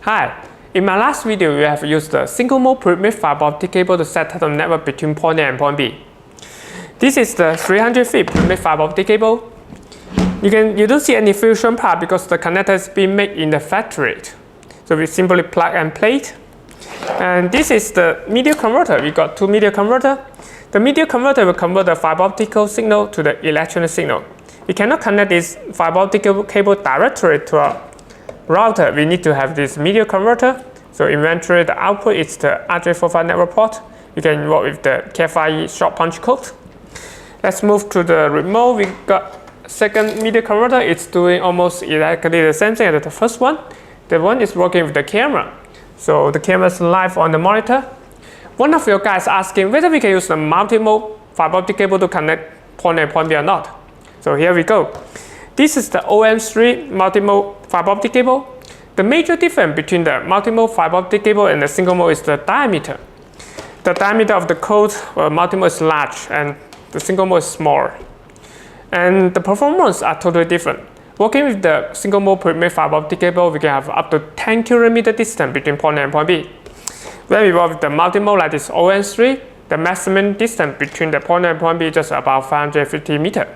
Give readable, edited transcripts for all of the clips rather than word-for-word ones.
Hi, in my last video we have used the single mode pyramid fiber optic cable to set up the network between point A and point B. This is the 300 feet pyramid fiber optic cable. You don't see any fusion part because the connector is being made in the factory. So we simply plug and play it. And this is the media converter. We got two media converter. The media converter will convert the fiber optical signal to the electronic signal. We cannot connect this fiber optic cable directly to a router. We need to have this media converter. So eventually the output is the RJ45 network port. You can work with the KFIE short punch code. Let's move to the remote. We got second media converter. It's doing almost exactly the same thing as the first one. The one is working with the camera. So the camera is live on the monitor. One of you guys asking whether we can use the multi-mode fiber optic cable to connect point A and point B or not. So here we go. This is the OM3 multi-mode fiber optic cable. The major difference between the multi-mode fiber optic cable and the single mode is the diameter. The diameter of the cord multi-mode is large and the single mode is smaller. And the performance are totally different. Working with the single mode pyramid fiber optic cable, we can have up to 10 km distance between point A and point B. When we work with the multi-mode like this OM3, the maximum distance between the point A and point B is just about 550 meters.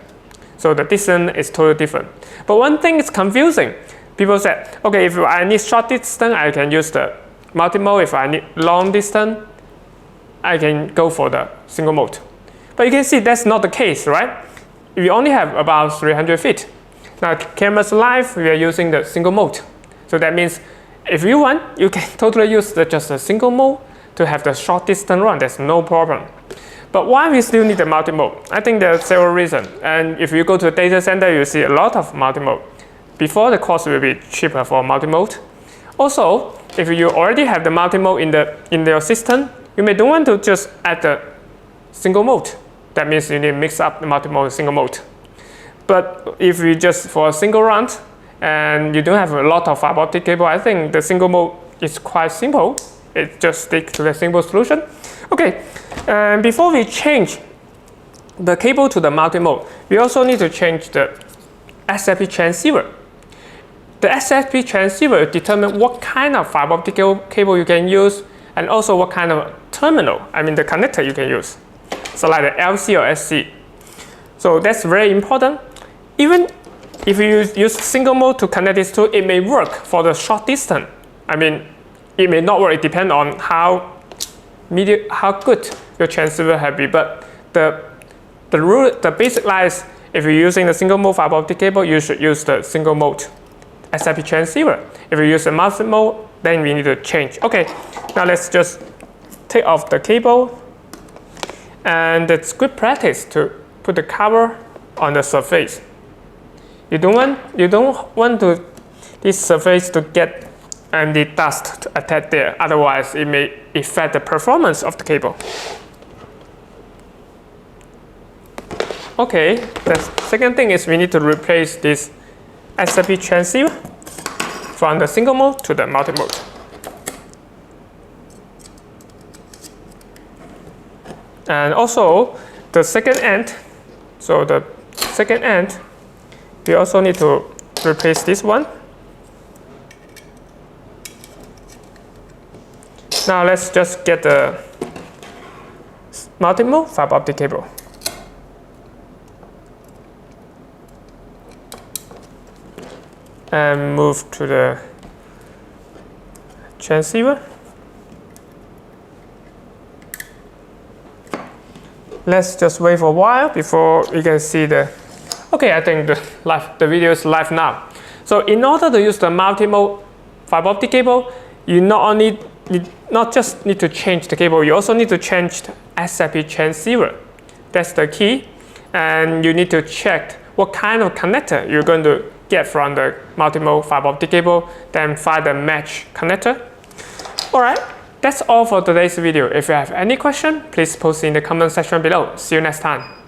So the distance is totally different. But one thing is confusing. People say, okay, if I need short distance, I can use the multi-mode. If I need long distance, I can go for the single mode. But you can see that's not the case, right? We only have about 300 feet. Now, cameras live, we are using the single mode. So that means if you want, you can totally use just a single mode to have the short distance run. There's no problem. But why we still need the multi-mode? I think there are several reasons. And if you go to a data center, you see a lot of multi-mode. Before, the cost will be cheaper for multi-mode. Also, if you already have the multi-mode in your system, you may don't want to just add the single mode. That means you need to mix up the multi-mode and single mode. But if you just for a single run and you don't have a lot of fiber optic cable, I think the single mode is quite simple. It just sticks to the simple solution. Okay, and before we change the cable to the multi-mode, we also need to change the SFP transceiver. The SFP transceiver will determine what kind of fiber optic cable you can use and also what kind of terminal, I mean the connector you can use. So like the LC or SC. So that's very important. Even if you use single mode to connect these two, it may work for the short distance. I mean, it may not work. It depends on how good your transceiver have been. But the basic line is if you're using the single mode fiber optic cable, you should use the single mode SFP transceiver. If you use the multi-mode, then we need to change. Okay, now let's just take off the cable. And it's good practice to put the cover on the surface. You don't want this surface to get any dust to attach there. Otherwise, it may affect the performance of the cable. Okay, the second thing is we need to replace this SFP transceiver from the single mode to the multi-mode. And also the second end, we also need to replace this one. Now let's just get the multi-mode fiber optic cable. And move to the transceiver. Let's just wait for a while before we can see the. Okay, I think the video is live now. So in order to use the multi-mode fiber optic cable, you not just need to change the cable, you also need to change the SFP transceiver. That's the key. And you need to check what kind of connector you're going to get from the multi-mode fiber optic cable, then find the match connector. All right. That's all for today's video. If you have any question, please post in the comment section below. See you next time.